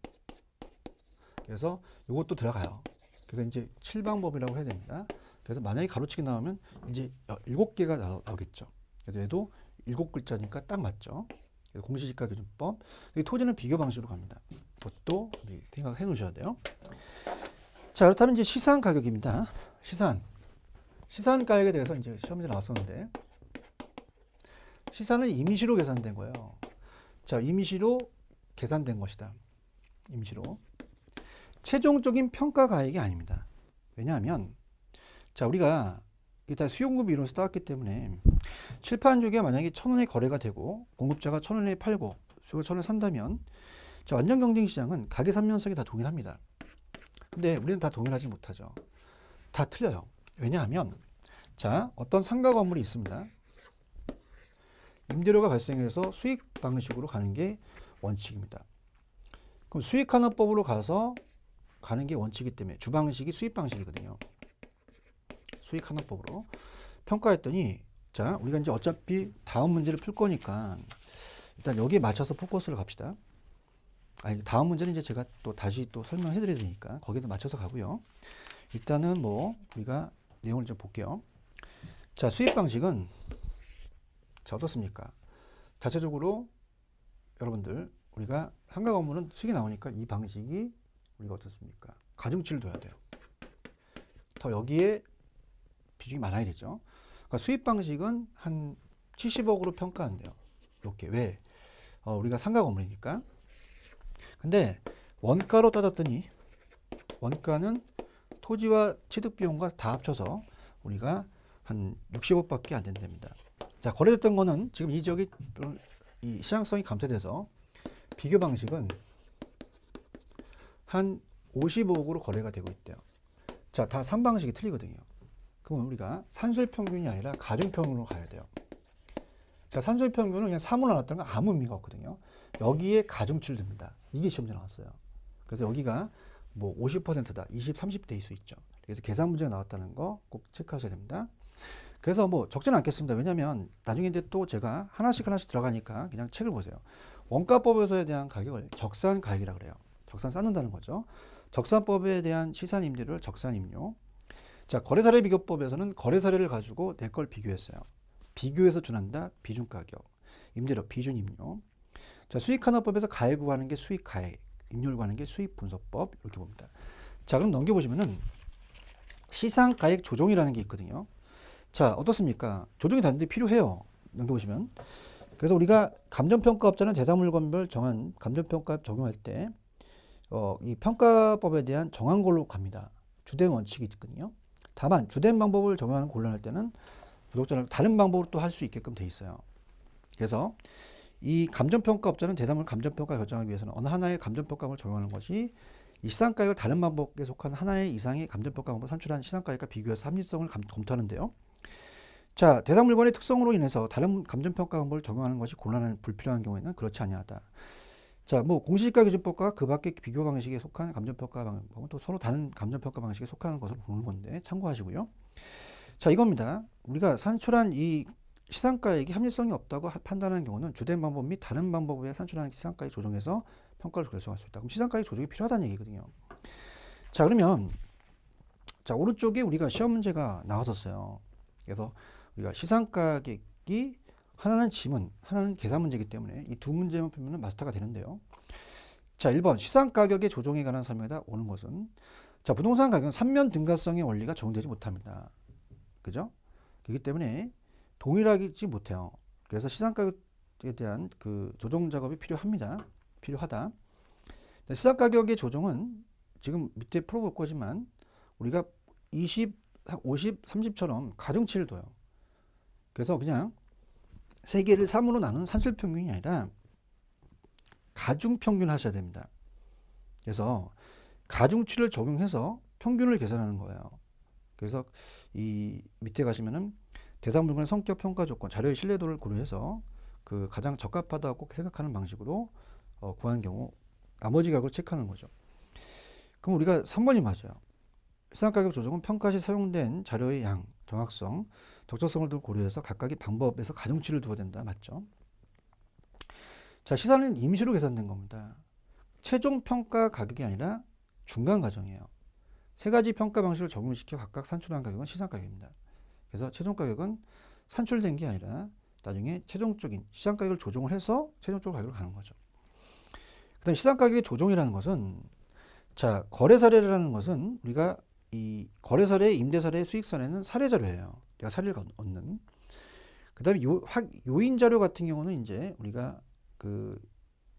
그래서 이것도 들어가요. 그래서 이제 7방법이라고 해야 됩니다. 그래서 만약에 가로치기 나오면 이제 7개가 나오겠죠. 그래서 얘도 7글자니까 딱 맞죠. 그래서 공시지가기준법. 토지는 비교 방식으로 갑니다. 그것도 생각해 놓으셔야 돼요. 자, 그렇다면 이제 시산 가격입니다. 시산 가격에 대해서 이제 시험에 나왔었는데, 시산은 임시로 계산된 거예요. 자, 임시로 계산된 것이다. 임시로. 최종적인 평가 가액이 아닙니다. 왜냐하면, 자, 우리가 일단 수용급 이론에서 따왔기 때문에 칠판조기가 만약에 1,000원에 거래가 되고 공급자가 1,000원에 팔고 수요가 1,000원에 산다면, 자, 완전 경쟁 시장은 가계 3면성이 다 동일합니다. 근데 우리는 다 동일하지 못하죠. 다 틀려요. 왜냐하면, 자, 어떤 상가 건물이 있습니다. 임대료가 발생해서 수익 방식으로 가는 게 원칙입니다. 그럼 수익환원법으로 가서 가는 게 원칙이기 때문에 주방식이 수익 방식이거든요. 수익환원법으로 평가했더니, 자, 우리가 이제 어차피 다음 문제를 풀 거니까 일단 여기에 맞춰서 포커스를 갑시다. 아니, 다음 문제는 이제 제가 또 다시 또 설명해 드려야 되니까 거기에도 맞춰서 가고요. 일단은 뭐 우리가 내용을 좀 볼게요. 자, 수익 방식은 자, 어떻습니까? 자체적으로 여러분들 우리가 상가 건물은 수익이 나오니까 이 방식이 우리가 어떻습니까? 가중치를 둬야 돼요. 더 여기에 비중이 많아야 되죠. 그러니까 수익 방식은 한 70억으로 평가한대요. 이렇게. 왜? 우리가 상가 건물이니까. 근데 원가로 따졌더니 원가는 토지와 취득 비용과 다 합쳐서 우리가 한 60억밖에 안 된답니다. 자, 거래됐던 거는 지금 이 지역이 이 시장성이 감퇴돼서 비교 방식은 한 50억으로 거래가 되고 있대요. 자, 다 3방식이 틀리거든요. 그러면 우리가 산술 평균이 아니라 가중 평균으로 가야 돼요. 자, 산술 평균은 그냥 3으로 나눴다는 건 아무 의미가 없거든요. 여기에 가중치를 듭니다. 이게 시험지에 나왔어요. 그래서 여기가 뭐 50%다, 20, 30대일 수 있죠. 그래서 계산 문제가 나왔다는 거 꼭 체크하셔야 됩니다. 그래서 뭐 적지는 않겠습니다. 왜냐면 나중에 이제 또 제가 하나씩 들어가니까 그냥 책을 보세요. 원가법에서에 대한 가격을 적산 가격이라고 그래요. 적산 쌓는다는 거죠. 적산법에 대한 시산 임대료를 적산 임료. 자, 거래사례 비교법에서는 거래사례를 가지고 내 걸 비교했어요. 비교해서 준한다, 비중 가격. 임대료, 비준 임료. 자, 수익환원법에서 가액 구하는 게 수익 가액, 임료를 구하는 게 수익 분석법. 이렇게 봅니다. 자, 그럼 넘겨보시면은 시상 가액 조정이라는 게 있거든요. 자, 어떻습니까? 조정이 다른데 필요해요. 넘겨보시면. 그래서 우리가 감정평가업자는 대상물건별 정한 감정평가 적용할 때 이 평가법에 대한 정한 걸로 갑니다. 주된 원칙이 있거든요. 다만 주된 방법을 적용하는 곤란할 때는 부속자는 다른 방법으로 또 할 수 있게끔 돼 있어요. 그래서 이 감정평가업자는 대상물 감정평가 결정하기 위해서는 어느 하나의 감정평가법을 적용하는 것이 이 시상가액을 다른 방법에 속한 하나의 이상의 감정평가 방법을 산출한 시상가액과 비교해서 합리성을 검토하는데요. 자, 대상 물건의 특성으로 인해서 다른 감정평가 방법을 적용하는 것이 곤란한 불필요한 경우에는 그렇지 아니하다. 자, 뭐 공시지가 기준법과 그 밖의 비교 방식에 속한 감정평가 방법은 또 서로 다른 감정평가 방식에 속하는 것으로 보는 건데 참고하시고요. 자, 이겁니다. 우리가 산출한 이 시상가액이 합리성이 없다고 판단하는 경우는 주된 방법 및 다른 방법에 산출하는 시상가액 조정해서 평가를 결정할 수 있다. 그럼 시상가액 조정이 필요하다는 얘기거든요. 자, 그러면 자, 오른쪽에 우리가 시험 문제가 나왔었어요. 그래서 우리가 시상가격이 하나는 지문, 하나는 계산 문제이기 때문에 이 두 문제만 풀면 마스터가 되는데요. 자, 1번 시상가격의 조정에 관한 설명에다 오는 것은 자, 부동산 가격은 3면 등가성의 원리가 적용되지 못합니다. 그죠? 그렇기 때문에 동일하지 못해요. 그래서 시상가격에 대한 그 조정 작업이 필요하다. 시상가격의 조정은 지금 밑에 풀어볼 거지만 우리가 20, 50, 30처럼 가중치를 둬요. 그래서 그냥 세 개를 3으로 나눈 산술평균이 아니라 가중평균 하셔야 됩니다. 그래서 가중치를 적용해서 평균을 계산하는 거예요. 그래서 이 밑에 가시면은 대상 물건의 성격 평가 조건, 자료의 신뢰도를 고려해서 그 가장 적합하다고 생각하는 방식으로 구한 경우 나머지 가격을 체크하는 거죠. 그럼 우리가 3번이 맞아요. 시상가격 조정은 평가 시 사용된 자료의 양, 정확성, 적절성을 등 고려해서 각각의 방법에서 가중치를 두어야 된다. 맞죠? 자, 시사는 임시로 계산된 겁니다. 최종 평가 가격이 아니라 중간 가정이에요. 세 가지 평가 방식을 적용시켜 각각 산출한 가격은 시상가격입니다. 그래서 최종 가격은 산출된 게 아니라 나중에 최종적인 시장가격을 조정을 해서 최종적으로 가격을 가는 거죠. 그 다음 시장가격의 조정이라는 것은 자, 거래 사례라는 것은 우리가 이 거래 사례, 임대 사례, 수익 사례는 사례 자료예요. 내가 사례를 얻는. 그 다음에 요인 자료 같은 경우는 이제 우리가 그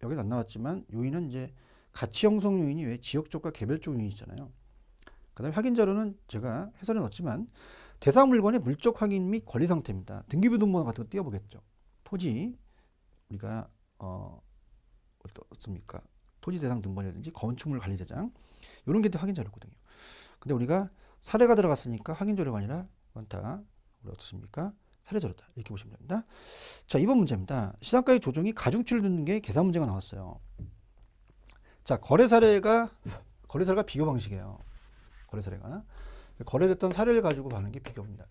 여기는 안 나왔지만 요인은 이제 가치 형성 요인이 왜 지역적과 개별적 요인이 있잖아요. 그 다음에 확인 자료는 제가 해설에 넣었지만 대상 물건의 물적 확인 및 권리 상태입니다. 등기부 등본 같은 거 띄워보겠죠. 토지 우리가 어떻습니까? 토지 대상 등본이라든지 건축물 관리 대장 이런 게 확인 자료거든요. 근데 우리가 사례가 들어갔으니까 확인 자료가 아니라 원타 우리 어떻습니까? 사례 자료다 이렇게 보시면 됩니다. 자, 2번 문제입니다. 시장가격 조정이 가중치를 두는 게 계산 문제가 나왔어요. 자, 거래 사례가 비교 방식이에요. 거래 사례가 거래됐던 사례를 가지고 하는 게 비교입니다.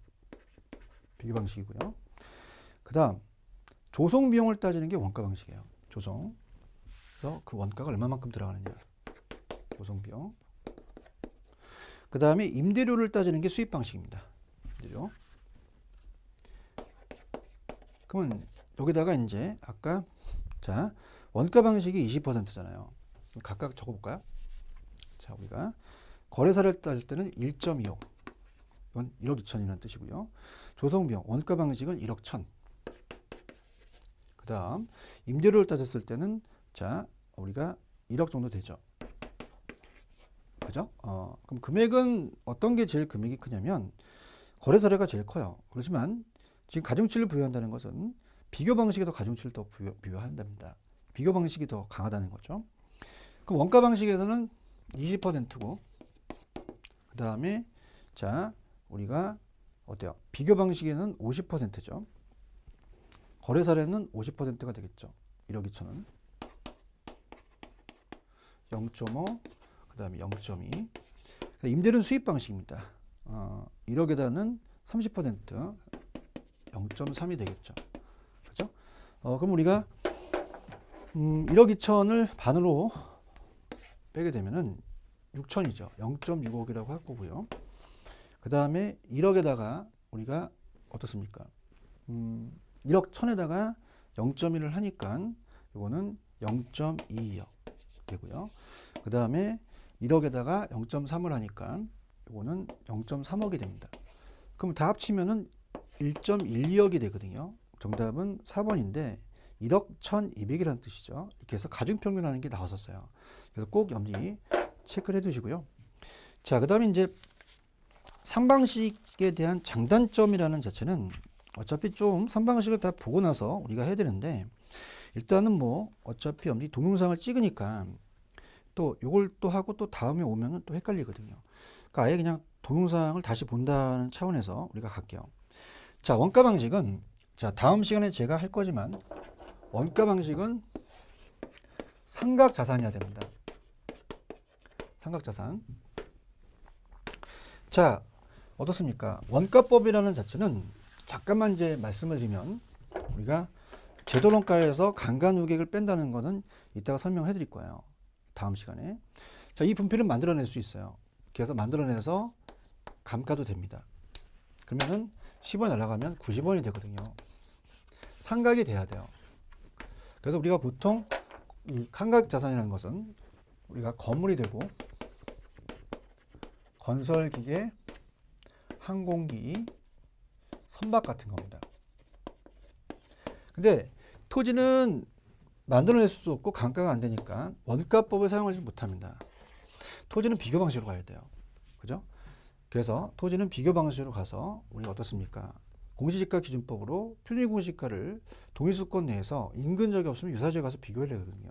비교 방식이고요. 그 다음 조성 비용을 따지는 게 원가 방식이에요. 조성. 그래서 그 원가가 얼마만큼 들어가느냐. 조성 비용. 그 다음에 임대료를 따지는 게 수입 방식입니다. 임대료. 그러면 여기다가 이제 아까 자 원가 방식이 20%잖아요. 각각 적어볼까요? 자, 우리가 거래사를 따질 때는 1.25 이건 1억 2천이라는 뜻이고요. 조성비용 원가 방식은 1억 1천. 그 다음 임대료를 따졌을 때는 자 우리가 1억 정도 되죠. 그죠? 그럼 금액은 어떤 게 제일 금액이 크냐면 거래 사례가 제일 커요. 그렇지만 지금 가중치를 부여한다는 것은 비교 방식에도 가중치를 더 부여한답니다. 비교 방식이 더 강하다는 거죠. 그럼 원가 방식에서는 20%고 그 다음에 자 우리가 어때요? 비교 방식에는 50%죠. 거래 사례는 50%가 되겠죠. 1억 2천은 0.5 그 다음에 0.2 임대료는 수입 방식입니다. 1억에다는 30% 0.3이 되겠죠. 그렇죠? 그럼 우리가 1억 2천을 반으로 빼게 되면은 6천이죠. 0.65억이라고 할 거고요. 그 다음에 1억에다가 우리가 어떻습니까? 1억 1천에다가 0.1을 하니까 이거는 0.22억 되고요. 그 다음에 1억에다가 0.3을 하니까 이거는 0.3억이 됩니다. 그럼 다 합치면은 1.12억이 되거든요. 정답은 4번인데 1억 1,200이라는 뜻이죠. 이렇게 해서 가중평균하는 게 나왔었어요. 그래서 꼭 염리 체크를 해두시고요. 자, 그 다음에 이제 상방식에 대한 장단점이라는 자체는 어차피 좀 상방식을 다 보고 나서 우리가 해야 되는데 일단은 뭐 어차피 염리 동영상을 찍으니까 또 요걸 또 하고 또 다음에 오면은 또 헷갈리거든요. 그러니까 아예 그냥 동영상을 다시 본다는 차원에서 우리가 갈게요. 자, 원가 방식은 자 다음 시간에 제가 할 거지만 원가 방식은 삼각자산이어야 됩니다. 삼각자산. 자, 어떻습니까? 원가법이라는 자체는 잠깐만 이제 말씀을 드리면 우리가 제도론가에서 강간우객을 뺀다는 것은 이따가 설명해 드릴 거예요. 다음 시간에. 자, 이 분필을 만들어낼 수 있어요. 그래서 만들어내서 감가도 됩니다. 그러면은 10원 날아가면 90원이 되거든요. 상각이 돼야 돼요. 그래서 우리가 보통 이 감각 자산이라는 것은 우리가 건물이 되고 건설기계, 항공기, 선박 같은 겁니다. 근데 토지는 만들어낼 수 없고 감가가 안 되니까 원가법을 사용하지 못합니다. 토지는 비교 방식으로 가야 돼요. 그죠? 그래서 토지는 비교 방식으로 가서 우리가 어떻습니까? 공시지가 기준법으로 표준공시지가를 동일수권 내에서 인근적이 없으면 유사지에 가서 비교를 하거든요.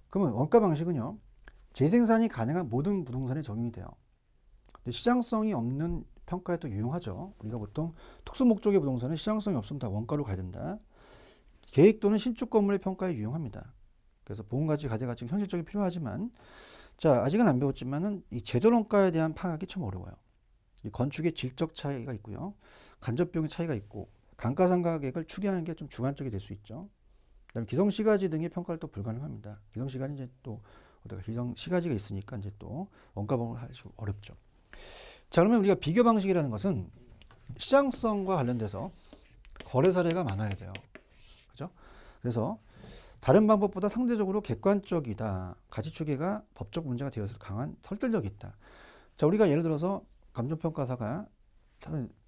그러면 원가 방식은요. 재생산이 가능한 모든 부동산에 적용이 돼요. 근데 시장성이 없는 평가에 또 유용하죠. 우리가 보통 특수목적의 부동산은 시장성이 없으면 다 원가로 가야 된다. 계획 또는 신축 건물의 평가에 유용합니다. 그래서 보험가치, 가대가치 현실적이 필요하지만 자 아직은 안 배웠지만은 이 제조원가에 대한 파악이 참 어려워요. 이 건축의 질적 차이가 있고요. 간접 비용의 차이가 있고 감가상각액을 추계하는 게 좀 주관적이 될 수 있죠. 그다음에 기성시가지 등의 평가를 또 불가능합니다. 기성시가지 이제 또 기성시가지가 있으니까 이제 또 원가범을 하기 어렵죠. 자 그러면 우리가 비교 방식이라는 것은 시장성과 관련돼서 거래 사례가 많아야 돼요. 그죠? 그래서 다른 방법보다 상대적으로 객관적이다. 가치추계가 법적 문제가 되어서 강한 설득력이 있다. 자 우리가 예를 들어서 감정평가사가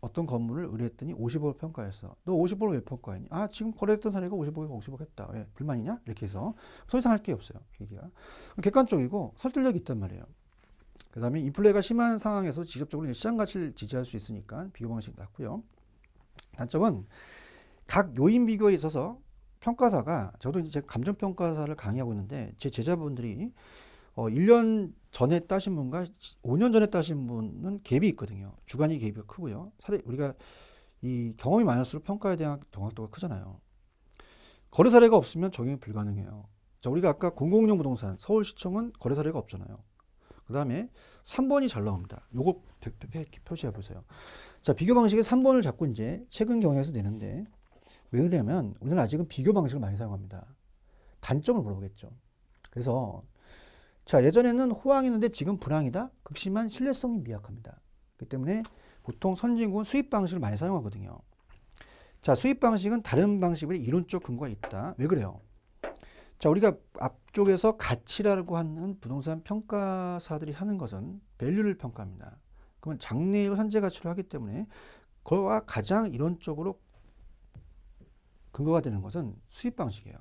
어떤 건물을 의뢰했더니 50억을 평가했어. 너 50억을 왜 평가했니? 아 지금 거래했던 사례가 50억이고 50억 했다. 왜 불만이냐? 이렇게 해서 더 이상 할 게 없어요. 얘기가 객관적이고 설득력이 있단 말이에요. 그 다음에 인플레가 심한 상황에서 직접적으로 시장 가치를 지지할 수 있으니까 비교 방식이 낫고요. 단점은 각 요인 비교에 있어서 평가사가 저도 이제 감정평가사를 강의하고 있는데 제 제자분들이 1년 전에 따신 분과 5년 전에 따신 분은 갭이 있거든요. 주관이 갭이 크고요. 사례 우리가 이 경험이 많을수록 평가에 대한 정확도가 크잖아요. 거래 사례가 없으면 적용이 불가능해요. 자, 우리가 아까 공공용 부동산 서울시청은 거래 사례가 없잖아요. 그 다음에 3번이 잘 나옵니다. 요거 표시해 보세요. 자, 비교 방식의 3번을 자꾸 이제 최근 경향에서 내는데 왜 그러냐면 우리는 아직은 비교 방식을 많이 사용합니다. 단점을 물어보겠죠. 그래서 자 예전에는 호황이었는데 지금 불황이다. 극심한 신뢰성이 미약합니다. 그렇기 때문에 보통 선진국은 수입 방식을 많이 사용하거든요. 자 수입 방식은 다른 방식의 이론적 근거가 있다. 왜 그래요? 자 우리가 앞쪽에서 가치라고 하는 부동산 평가사들이 하는 것은 밸류를 평가합니다. 그러면 장래의 현재 가치로 하기 때문에 그와 가장 이론적으로 근거가 되는 것은 수입 방식이에요.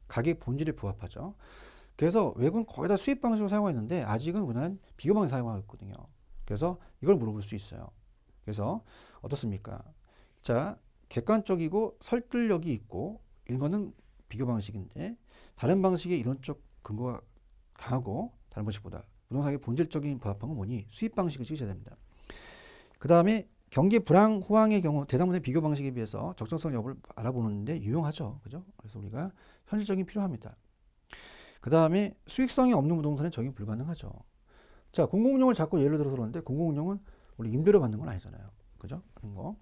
가격 본질에 부합하죠. 그래서 외국은 거의 다 수입 방식으로 사용하는데 아직은 우리나라는 비교 방식 사용하고 있거든요. 그래서 이걸 물어볼 수 있어요. 그래서 어떻습니까? 자, 객관적이고 설득력이 있고 이런 거는 비교 방식인데 다른 방식의 이론적 근거가 강하고 다른 방식보다 부동산의 본질적인 부합한 건 뭐니? 수입 방식을 찍으셔야 됩니다. 그 다음에 경기 불황, 호황의 경우 대상문의 비교 방식에 비해서 적정성 여부를 알아보는데 유용하죠. 그죠? 그래서 우리가 현실적인 필요합니다. 그 다음에 수익성이 없는 부동산에 적용 불가능하죠. 자, 공공용을 자꾸 예를 들어서 그러는데 공공용은 우리 임대료 받는 건 아니잖아요. 그죠? 그런 거.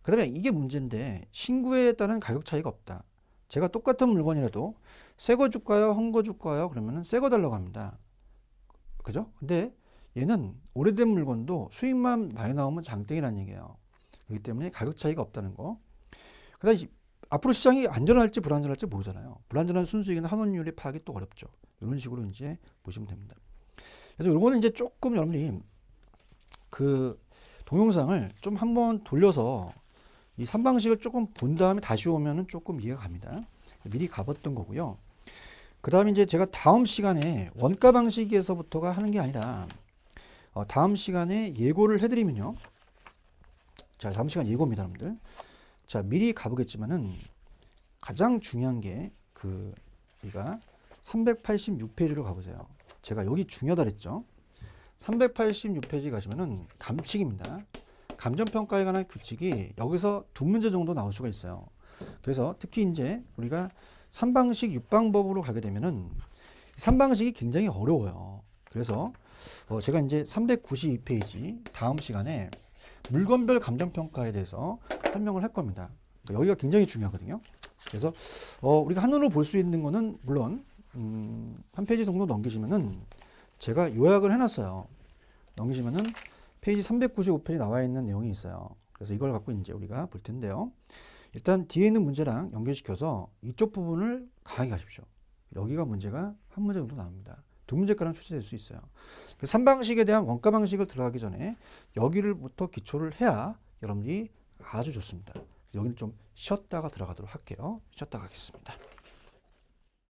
그 다음에 이게 문제인데 신구에 따른 가격 차이가 없다. 제가 똑같은 물건이라도 새 거 줄까요? 헌 거 줄까요? 그러면은 새 거 달라고 합니다. 그죠? 근데 얘는 오래된 물건도 수익만 많이 나오면 장땡이라는 얘기예요. 그렇기 때문에 가격 차이가 없다는 거. 그 다음에 앞으로 시장이 안전할지 불안전할지 모르잖아요. 불안전한 순수익이나 환원율의 파악이 또 어렵죠. 이런 식으로 이제 보시면 됩니다. 그래서 이거는 이제 조금 여러분이 그 동영상을 좀 한번 돌려서 이 3방식을 조금 본 다음에 다시 오면은 조금 이해가 갑니다. 미리 가봤던 거고요. 그 다음에 이제 제가 다음 시간에 원가 방식에서부터가 하는 게 아니라 다음 시간에 예고를 해드리면요. 자, 다음 시간 예고입니다, 여러분들. 자, 미리 가보겠지만은 가장 중요한 게 우리가 386페이지로 가보세요. 제가 여기 중요하다 그랬죠. 386페이지 가시면은 감칙입니다. 감정평가에 관한 규칙이 여기서 2문제 정도 나올 수가 있어요. 그래서 특히 이제 우리가 3방식 6방법으로 가게 되면은 3방식이 굉장히 어려워요. 그래서 제가 이제 392페이지 다음 시간에 물건별 감정평가에 대해서 설명을 할 겁니다. 그러니까 여기가 굉장히 중요하거든요. 그래서 우리가 한눈으로 볼 수 있는 거는 물론 한 페이지 정도 넘기시면은 제가 요약을 해놨어요. 넘기시면은 페이지 395페이지 나와 있는 내용이 있어요. 그래서 이걸 갖고 이제 우리가 볼 텐데요. 일단 뒤에 있는 문제랑 연결시켜서 이쪽 부분을 강하게 가십시오. 여기가 문제가 한 문제 정도 나옵니다. 두 문제가량 출제될 수 있어요. 3방식에 대한 원가 방식을 들어가기 전에 여기를부터 기초를 해야 여러분들이 아주 좋습니다. 여기는 좀 쉬었다가 들어가도록 할게요. 쉬었다 가겠습니다.